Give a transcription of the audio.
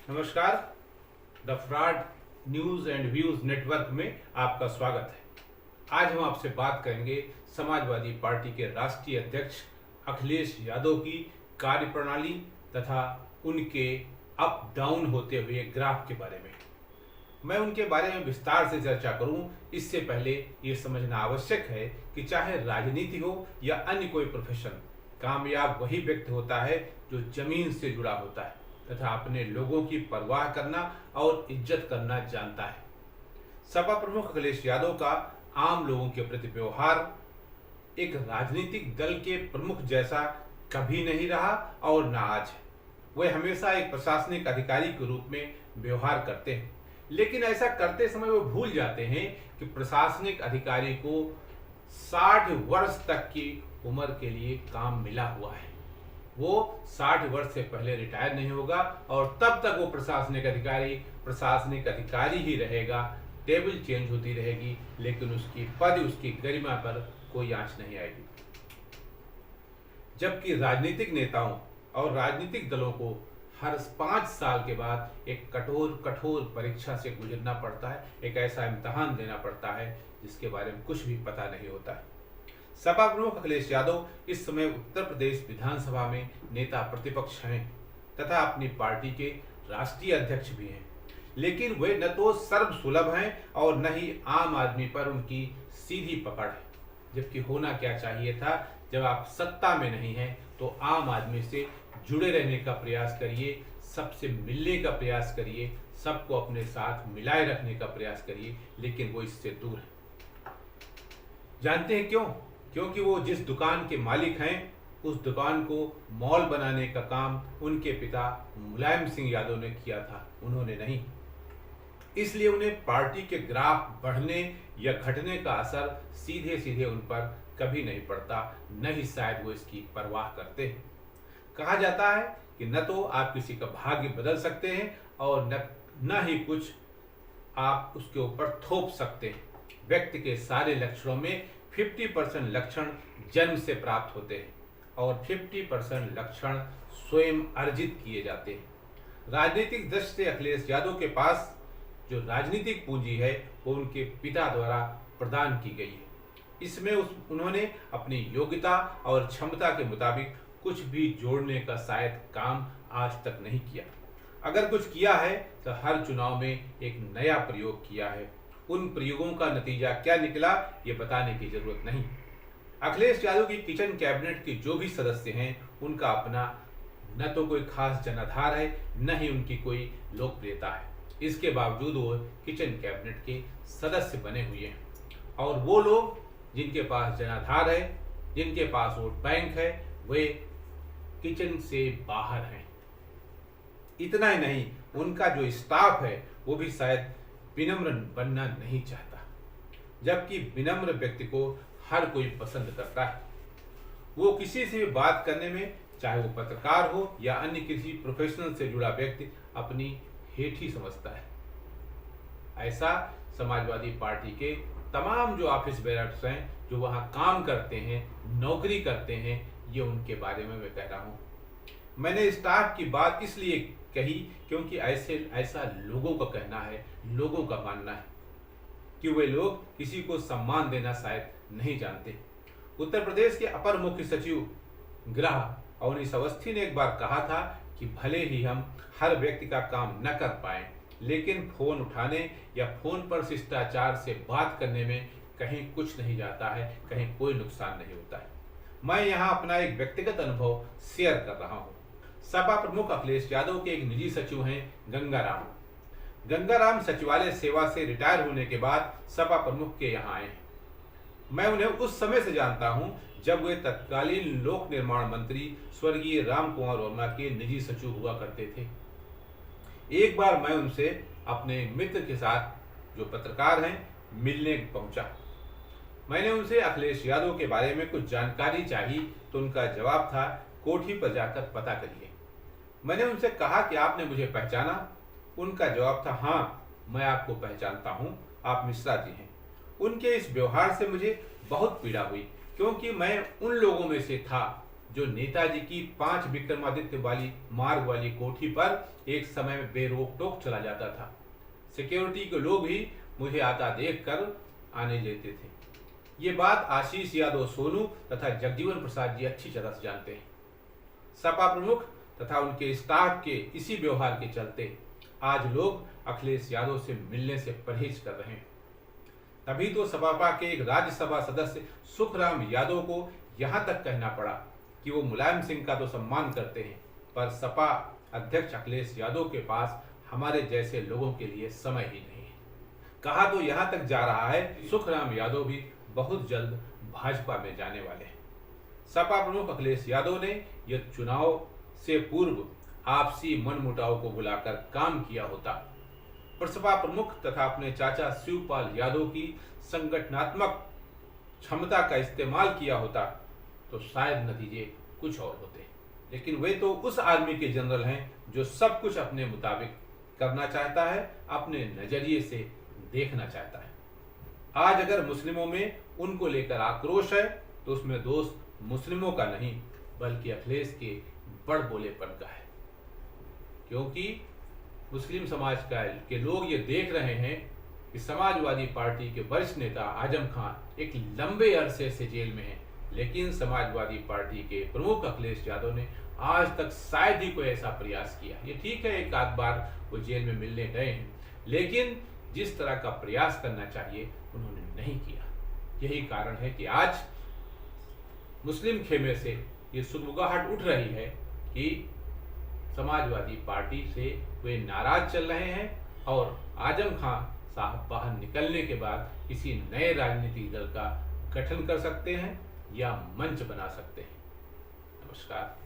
नमस्कार। The fraud news and views network में आपका स्वागत है। आज हम आपसे बात करेंगे समाजवादी पार्टी के राष्ट्रीय अध्यक्ष अखिलेश यादव की कार्यप्रणाली तथा उनके अप डाउन होते हुए ग्राफ के बारे में। मैं उनके बारे में विस्तार से चर्चा करूं, इससे पहले ये समझना आवश्यक है कि चाहे राजनीति हो या अन्य कोई प्रोफेशन, कामयाब वही व्यक्ति होता है जो जमीन से जुड़ा होता है तथा अपने लोगों की परवाह करना और इज्जत करना जानता है। सपा प्रमुख अखिलेश यादव का आम लोगों के प्रति व्यवहार एक राजनीतिक दल के प्रमुख जैसा कभी नहीं रहा और न आज है। वे हमेशा एक प्रशासनिक अधिकारी के रूप में व्यवहार करते हैं, लेकिन ऐसा करते समय वो भूल जाते हैं कि प्रशासनिक अधिकारी को 60 वर्ष तक की उम्र के लिए काम मिला हुआ है। वो 60 वर्ष से पहले रिटायर नहीं होगा और तब तक वो प्रशासनिक अधिकारी ही रहेगा। टेबल चेंज होती रहेगी, लेकिन उसकी पद, उसकी गरिमा पर कोई आंच नहीं आएगी। जबकि राजनीतिक नेताओं और राजनीतिक दलों को हर 5 साल के बाद एक कठोर परीक्षा से गुजरना पड़ता है, एक ऐसा इम्तिहान देना पड़ता है जिसके बारे में कुछ भी पता नहीं होता है। सपा प्रमुख अखिलेश यादव इस समय उत्तर प्रदेश विधानसभा में नेता प्रतिपक्ष हैं तथा अपनी पार्टी के राष्ट्रीय अध्यक्ष भी हैं, लेकिन वे न तो सर्वसुलभ हैं और न ही आम आदमी पर उनकी सीधी पकड़ है। जबकि होना क्या चाहिए था, जब आप सत्ता में नहीं हैं तो आम आदमी से जुड़े रहने का प्रयास करिए, सबसे मिलने का प्रयास करिए, सबको अपने साथ मिलाए रखने का प्रयास करिए, लेकिन वो इससे दूर है। जानते हैं क्यों? क्योंकि वो जिस दुकान के मालिक हैं, उस दुकान को मॉल बनाने का काम उनके पिता मुलायम सिंह यादव ने किया था, उन्होंने नहीं। इसलिए उन्हें पार्टी के ग्राफ बढ़ने या घटने का असर सीधे सीधे उन पर कभी नहीं पड़ता, न ही शायद वो इसकी परवाह करते हैं। कहा जाता है कि न तो आप किसी का भाग्य बदल सकते हैं और न ही कुछ आप उसके ऊपर थोप सकते हैं। व्यक्ति के सारे लक्षणों में 50% लक्षण जन्म से प्राप्त होते हैं और 50% लक्षण स्वयं अर्जित किए जाते हैं। राजनीतिक दृष्टि से अखिलेश यादव के पास जो राजनीतिक पूंजी है वो उनके पिता द्वारा प्रदान की गई है। इसमें उन्होंने अपनी योग्यता और क्षमता के मुताबिक कुछ भी जोड़ने का शायद काम आज तक नहीं किया। अगर कुछ किया है तो हर चुनाव में एक नया प्रयोग किया है। उन प्रयोगों का नतीजा क्या निकला ये बताने की जरूरत नहीं। अखिलेश यादव की किचन कैबिनेट के जो भी सदस्य हैं, उनका अपना न तो कोई खास जनाधार है, न ही उनकी कोई लोकप्रियता है। इसके बावजूद वो किचन कैबिनेट के सदस्य बने हुए हैं और वो लोग जिनके पास जनाधार है, जिनके पास वोट बैंक है, वे किचन से बाहर हैं। इतना ही नहीं, उनका जो स्टाफ है वो भी शायद विनम्र बनना नहीं चाहता, जबकि विनम्र व्यक्ति को हर कोई पसंद करता है। वो किसी से भी बात करने में, चाहे वो पत्रकार हो या अन्य किसी प्रोफेशनल से जुड़ा व्यक्ति, अपनी हेठ ही समझता है। ऐसा समाजवादी पार्टी के तमाम जो ऑफिस बेयर्स हैं, जो वहां काम करते हैं, नौकरी करते हैं, ये उनके बारे में मैं कह रहा हूं। मैंने स्टाफ की बात इसलिए कही क्योंकि ऐसा लोगों का कहना है, लोगों का मानना है कि वे लोग किसी को सम्मान देना शायद नहीं जानते। उत्तर प्रदेश के अपर मुख्य सचिव गृह अवनीश अवस्थी ने एक बार कहा था कि भले ही हम हर व्यक्ति का काम न कर पाए, लेकिन फोन उठाने या फोन पर शिष्टाचार से बात करने में कहीं कुछ नहीं जाता है, कहीं कोई नुकसान नहीं होता है। मैं यहाँ अपना एक व्यक्तिगत अनुभव शेयर कर रहा हूँ। सपा प्रमुख अखिलेश यादव के एक निजी सचिव हैं गंगाराम। गंगाराम सचिवालय सेवा से रिटायर होने के बाद सपा प्रमुख के यहाँ आए हैं। मैं उन्हें उस समय से जानता हूं जब वे तत्कालीन लोक निर्माण मंत्री स्वर्गीय राम कुमार वर्मा के निजी सचिव हुआ करते थे। एक बार मैं उनसे अपने मित्र के साथ, जो पत्रकार हैं, मिलने पहुंचा। मैंने उनसे अखिलेश यादव के बारे में कुछ जानकारी चाहिए तो उनका जवाब था, कोठी पर जाकर पता करिए। मैंने उनसे कहा कि आपने मुझे पहचाना? उनका जवाब था, हाँ, मैं आपको पहचानता हूँ, आप मिश्रा जी हैं। उनके इस व्यवहार से मुझे बहुत पीड़ा हुई, क्योंकि मैं उन लोगों में से था जो नेताजी की 5 विक्रमादित्य वाली मार्ग वाली कोठी पर एक समय में बेरोक टोक चला जाता था। सिक्योरिटी के लोग भी मुझे आता देखकर आने लेते थे। ये बात आशीष यादव सोनू तथा जगजीवन प्रसाद जी अच्छी तरह से जानते हैं। सपा प्रमुख तथा उनके स्टाफ के इसी व्यवहार के चलते आज लोग अखिलेश यादव से मिलने से परहेज कर रहे हैं। तभी तो सपा के एक राज्यसभा सदस्य सुखराम यादव को यहां तक कहना पड़ा कि वो मुलायम सिंह का तो सम्मान करते हैं, पर सपा अध्यक्ष अखिलेश यादव के पास हमारे जैसे लोगों के लिए समय ही नहीं है। कहा तो यहां तक जा रहा है सुखराम यादव भी बहुत जल्द भाजपा में जाने वाले हैं। सपा प्रमुख अखिलेश यादव ने यह चुनाव से पूर्व आपसी मनमुटाव को बुलाकर काम किया होता, प्रसपा प्रमुख तथा अपने चाचा शिवपाल यादव की संगठनात्मक क्षमता का इस्तेमाल किया होता तो शायद नतीजे कुछ और होते। लेकिन वे तो उस आर्मी के जनरल हैं जो सब कुछ अपने मुताबिक करना चाहता है, अपने नजरिए से देखना चाहता है। आज अगर मुस्लिमों में उनको लेकर आक्रोश है तो उसमें दोष मुस्लिमों का नहीं बल्कि अखिलेश के बड़बोलेपन का है, क्योंकि मुस्लिम समाज के लोग ये देख रहे हैं कि समाजवादी पार्टी के वरिष्ठ नेता आजम खान एक लंबे अरसे से जेल में हैं, लेकिन समाजवादी पार्टी के प्रमुख अखिलेश यादव ने आज तक शायद ही कोई ऐसा प्रयास किया। ये ठीक है एक आध बार वो जेल में मिलने गए हैं, लेकिन जिस तरह का प्रयास करना चाहिए उन्होंने नहीं किया। यही कारण है कि आज मुस्लिम खेमे से ये सुगबुगाहट उठ रही है कि समाजवादी पार्टी से वे नाराज चल रहे हैं और आजम खान साहब बाहर निकलने के बाद किसी नए राजनीतिक दल का गठन कर सकते हैं या मंच बना सकते हैं। नमस्कार।